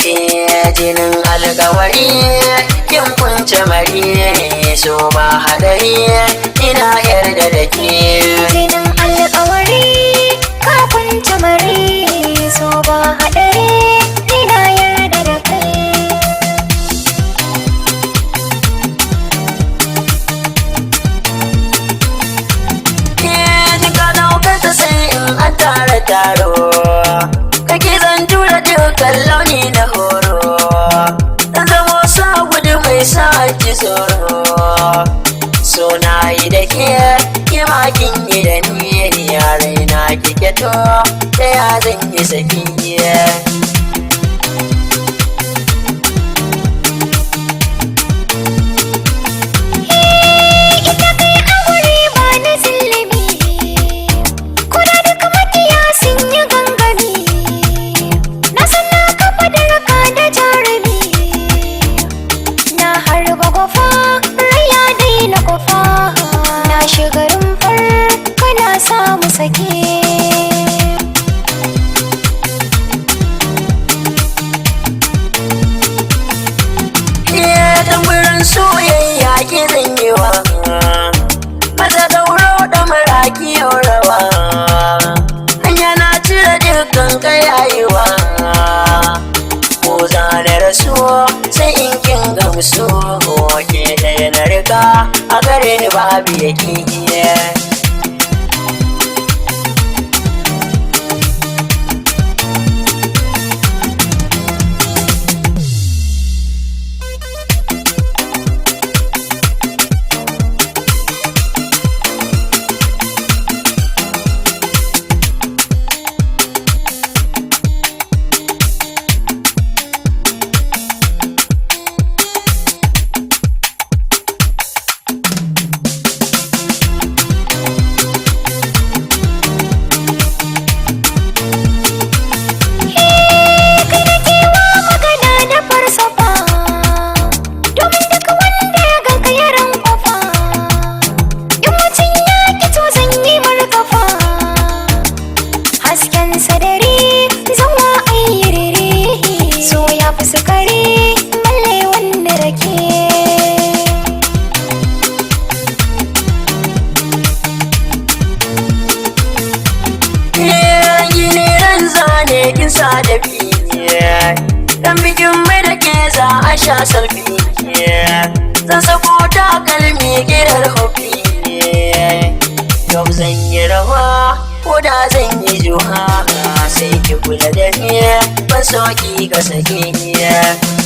jinin alkawari kin kunce mari so ba hadari ina yarda da ke jinin alkawari ka kunce mari so ba hadari ina yarda da kai ka daukar ta sai in an taro kake zan tura dukkan launi na horo dan zamo sa gudu mai sa ki tsoro so na yi da ke kimakin yi da ni yarai na kike to da ya zan yi saki soyayya ki zanyewa maza dauro da maraki rawa hanya na cire dukkan kayayewa ko zane rasu sai in kin gamsu ke da na riga a gare ni babu yake sukari balle wanda rake gini ran zane kin sa da biye dan bikin mai da ke za a sha salfi zan sako takalmi gidan hobi yau zan yi rawa ko da zan yi juha sai ki kula da ni ban so ki ga sake